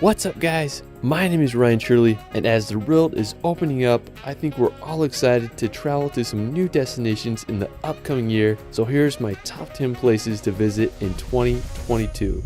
What's up guys? My name is Ryan Shirley, and as the world is opening up, I think we're all excited to travel to some new destinations in the upcoming year. So here's my top 10 places to visit in 2022.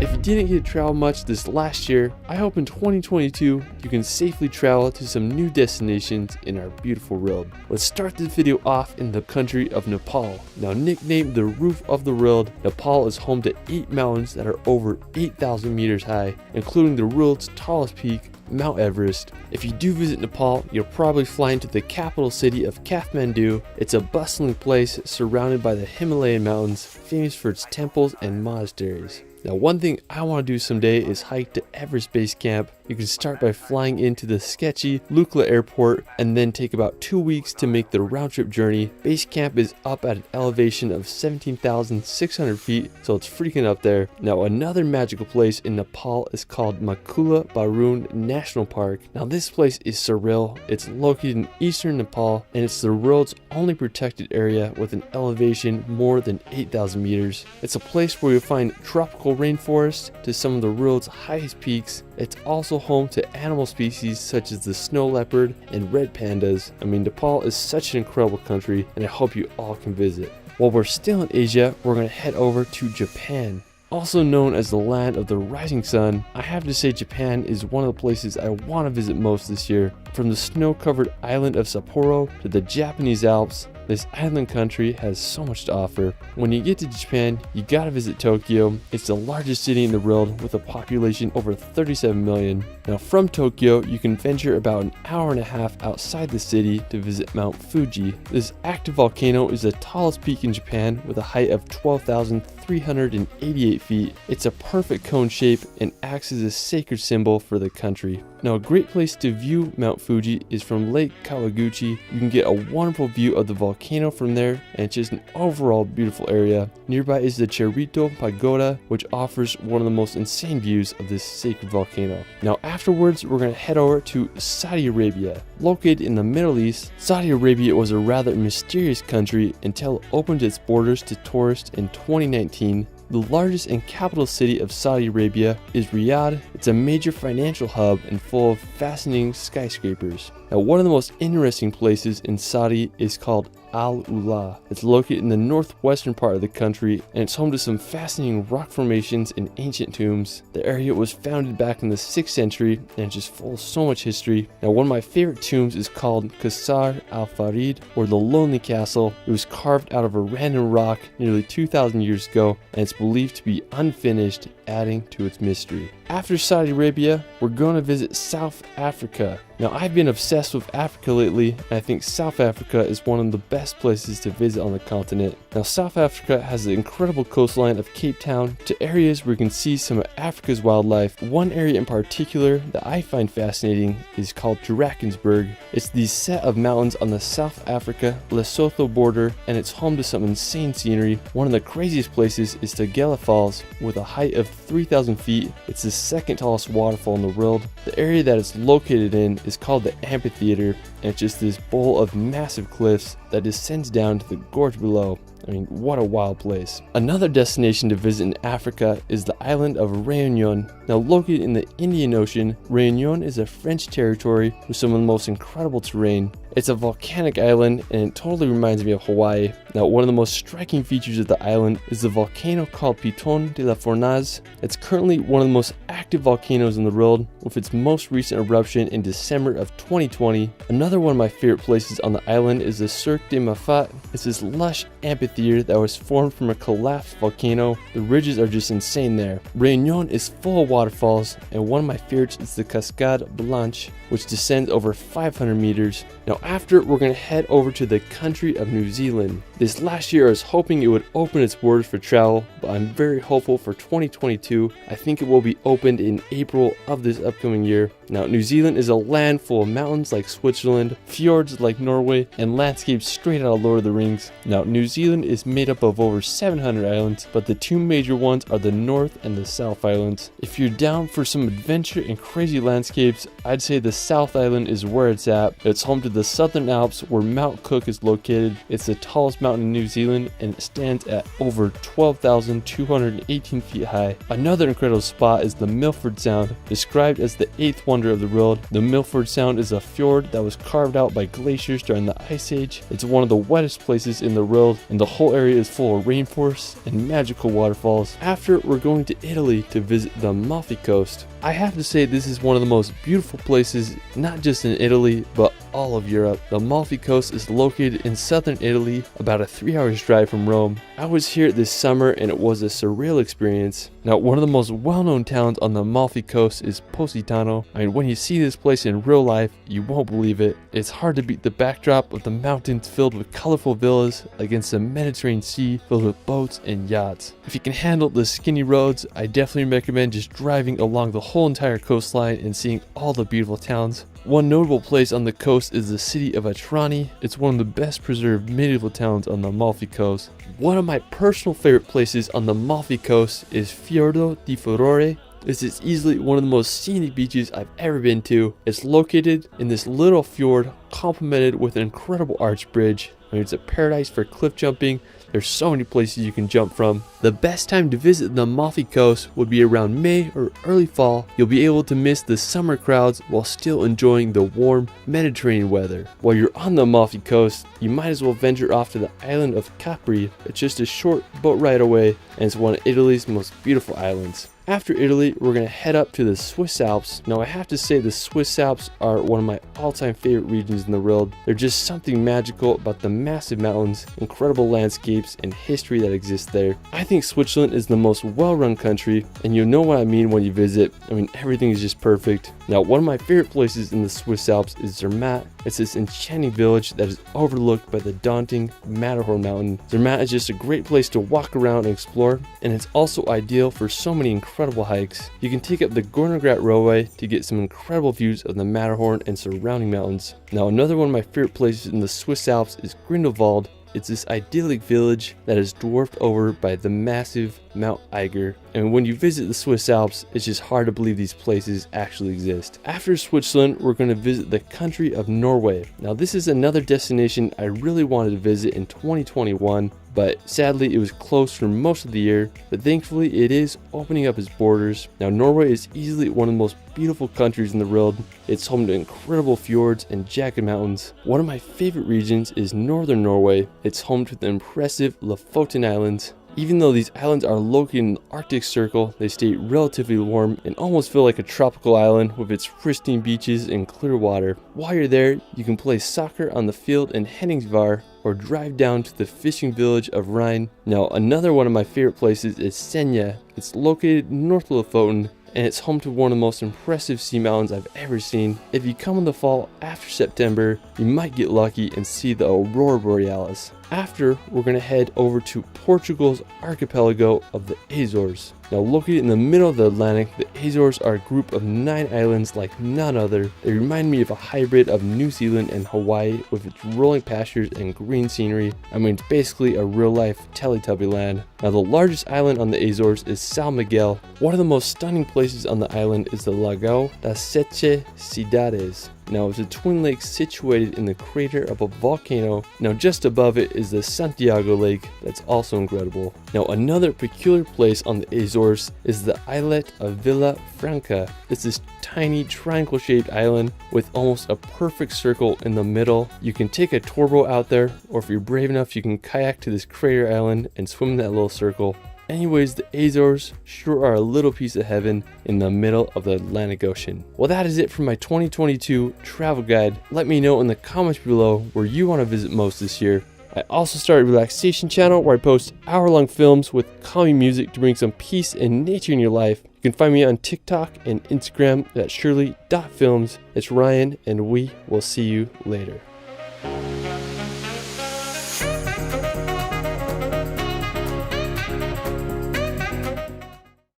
If you didn't get to travel much this last year, I hope in 2022 you can safely travel to some new destinations in our beautiful world. Let's start this video off in the country of Nepal. Now nicknamed the roof of the world, Nepal is home to 8 mountains that are over 8,000 meters high, including the world's tallest peak, Mount Everest. If you do visit Nepal, you'll probably fly into the capital city of Kathmandu. It's a bustling place surrounded by the Himalayan mountains, famous for its temples and monasteries. Now one thing I want to do someday is hike to Everest Base Camp. You can start by flying into the sketchy Lukla airport and then take about 2 weeks to make the round trip journey. Base camp is up at an elevation of 17,600 feet, so it's freaking up there. Now another magical place in Nepal is called Makula Barun National Park. Now this place is surreal. It's located in eastern Nepal and it's the world's only protected area with an elevation more than 8,000 meters. It's a place where you'll find tropical rainforest to some of the world's highest peaks. It's also home to animal species such as the snow leopard and red pandas. I mean, Nepal is such an incredible country, and I hope you all can visit. While we're still in Asia, we're going to head over to Japan. Also known as the land of the rising sun, I have to say Japan is one of the places I want to visit most this year. From the snow-covered island of Sapporo to the Japanese Alps, this island country has so much to offer. When you get to Japan, you gotta visit Tokyo. It's the largest city in the world with a population over 37 million. Now from Tokyo, you can venture about an hour and a half outside the city to visit Mount Fuji. This active volcano is the tallest peak in Japan with a height of 12,388 feet. It's a perfect cone shape and acts as a sacred symbol for the country. Now a great place to view Mount Fuji is from Lake Kawaguchi. You can get a wonderful view of the volcano from there, and it's just an overall beautiful area. Nearby is the Cherito Pagoda, which offers one of the most insane views of this sacred volcano. Now afterwards, we're going to head over to Saudi Arabia. Located in the Middle East, Saudi Arabia was a rather mysterious country until it opened its borders to tourists in 2019. The largest and capital city of Saudi Arabia is Riyadh. It's a major financial hub and full of fascinating skyscrapers. Now one of the most interesting places in Saudi is called Al Ula. It's located in the northwestern part of the country, and it's home to some fascinating rock formations and ancient tombs. The area was founded back in the 6th century and it's just full of so much history. Now one of my favorite tombs is called Qasr al-Farid, or the Lonely Castle. It was carved out of a random rock nearly 2,000 years ago, and it's believed to be unfinished, adding to its mystery. After Saudi Arabia, we're going to visit South Africa. Now I've been obsessed with Africa lately, and I think South Africa is one of the best places to visit on the continent. Now South Africa has the incredible coastline of Cape Town to areas where you can see some of Africa's wildlife. One area in particular that I find fascinating is called Drakensberg. It's the set of mountains on the South Africa-Lesotho border, and it's home to some insane scenery. One of the craziest places is Tugela Falls with a height of 3,000 feet. It's the second tallest waterfall in the world. The area that it's located in is called the amphitheater, and it's just this bowl of massive cliffs that descends down to the gorge below. I mean, what a wild place. Another destination to visit in Africa is the island of Réunion. Now located in the Indian Ocean, Réunion is a French territory with some of the most incredible terrain. It's a volcanic island and it totally reminds me of Hawaii. Now one of the most striking features of the island is the volcano called Piton de la Fournaise. It's currently one of the most active volcanoes in the world, with its most recent eruption in December of 2020. Another one of my favorite places on the island is the Cirque de Mafat. It's this lush amphitheater that was formed from a collapsed volcano. The ridges are just insane there. Réunion is full of waterfalls, and one of my favorites is the Cascade Blanche, which descends over 500 meters. Now after, we're going to head over to the country of New Zealand. This last year I was hoping it would open its borders for travel, but I'm very hopeful for 2022. I think it will be opened in April of this upcoming year. Now New Zealand is a land full of mountains like Switzerland, fjords like Norway, and landscapes straight out of Lord of the rings. Now, New Zealand is made up of over 700 islands, but the two major ones are the North and the South Islands. If you're down for some adventure and crazy landscapes, I'd say the South Island is where it's at. It's home to the Southern Alps, where Mount Cook is located. It's the tallest mountain in New Zealand, and it stands at over 12,218 feet high. Another incredible spot is the Milford Sound, described as the eighth wonder of the world. The Milford Sound is a fjord that was carved out by glaciers during the Ice Age. It's one of the wettest places in the world, and the whole area is full of rainforests and magical waterfalls. After, we're going to Italy to visit the Amalfi Coast. I have to say this is one of the most beautiful places, not just in Italy, but all of Europe. The Amalfi Coast is located in southern Italy, about a 3-hour drive from Rome. I was here this summer and it was a surreal experience. Now, one of the most well-known towns on the Amalfi Coast is Positano. I mean, when you see this place in real life, you won't believe it. It's hard to beat the backdrop of the mountains filled with colorful villas against the Mediterranean Sea filled with boats and yachts. If you can handle the skinny roads, I definitely recommend just driving along the whole entire coastline and seeing all the beautiful towns. One notable place on the coast is the city of Atrani. It's one of the best preserved medieval towns on the Amalfi Coast. One of my personal favorite places on the Amalfi Coast is Fiordo di Furore. This is easily one of the most scenic beaches I've ever been to. It's located in this little fjord complemented with an incredible arch bridge. I mean, it's a paradise for cliff jumping. There's so many places you can jump from. The best time to visit the Amalfi Coast would be around May or early fall. You'll be able to miss the summer crowds while still enjoying the warm Mediterranean weather. While you're on the Amalfi Coast, you might as well venture off to the island of Capri. It's just a short boat ride away, and it's one of Italy's most beautiful islands. After Italy, we're going to head up to the Swiss Alps. Now, I have to say the Swiss Alps are one of my all-time favorite regions in the world. There's just something magical about the massive mountains, incredible landscapes, and history that exists there. I think Switzerland is the most well-run country, and you'll know what I mean when you visit. I mean, everything is just perfect. Now, one of my favorite places in the Swiss Alps is Zermatt. It's this enchanting village that is overlooked by the daunting Matterhorn mountain. Zermatt is just a great place to walk around and explore, and it's also ideal for so many incredible hikes. You can take up the Gornergrat Railway to get some incredible views of the Matterhorn and surrounding mountains. Now, another one of my favorite places in the Swiss Alps is Grindelwald. It's this idyllic village that is dwarfed over by the massive Mount Eiger. And when you visit the Swiss Alps, it's just hard to believe these places actually exist. After Switzerland, we're going to visit the country of Norway. Now, this is another destination I really wanted to visit in 2021, but sadly it was closed for most of the year. But thankfully it is opening up its borders. Now, Norway is easily one of the most beautiful countries in the world. It's home to incredible fjords and jagged mountains. One of my favorite regions is northern Norway. It's home to the impressive Lofoten Islands. Even though these islands are located in the Arctic Circle, they stay relatively warm and almost feel like a tropical island with its pristine beaches and clear water. While you're there, you can play soccer on the field in Henningsvar or drive down to the fishing village of Rhine. Now, another one of my favorite places is Senja. It's located north of Lofoten, and it's home to one of the most impressive sea mountains I've ever seen. If you come in the fall after September, you might get lucky and see the Aurora Borealis. After, we're going to head over to Portugal's archipelago of the Azores. Now, located in the middle of the Atlantic, the Azores are a group of 9 islands like none other. They remind me of a hybrid of New Zealand and Hawaii with its rolling pastures and green scenery. I mean, it's basically a real-life Teletubby land. Now, the largest island on the Azores is São Miguel. One of the most stunning places on the island is the Lago das Sete Cidades. Now, it's a twin lake situated in the crater of a volcano. Now, just above it is the Santiago Lake that's also incredible. Now, another peculiar place on the Azores is the islet of Vila Franca. It's this tiny triangle-shaped island with almost a perfect circle in the middle. You can take a tour boat out there, or if you're brave enough, you can kayak to this crater island and swim in that little circle. Anyways, the Azores sure are a little piece of heaven in the middle of the Atlantic Ocean. Well, that is it for my 2022 travel guide. Let me know in the comments below where you want to visit most this year. I also started a relaxation channel where I post hour-long films with calming music to bring some peace and nature in your life. You can find me on TikTok and Instagram at shirley.films. It's Ryan, and we will see you later.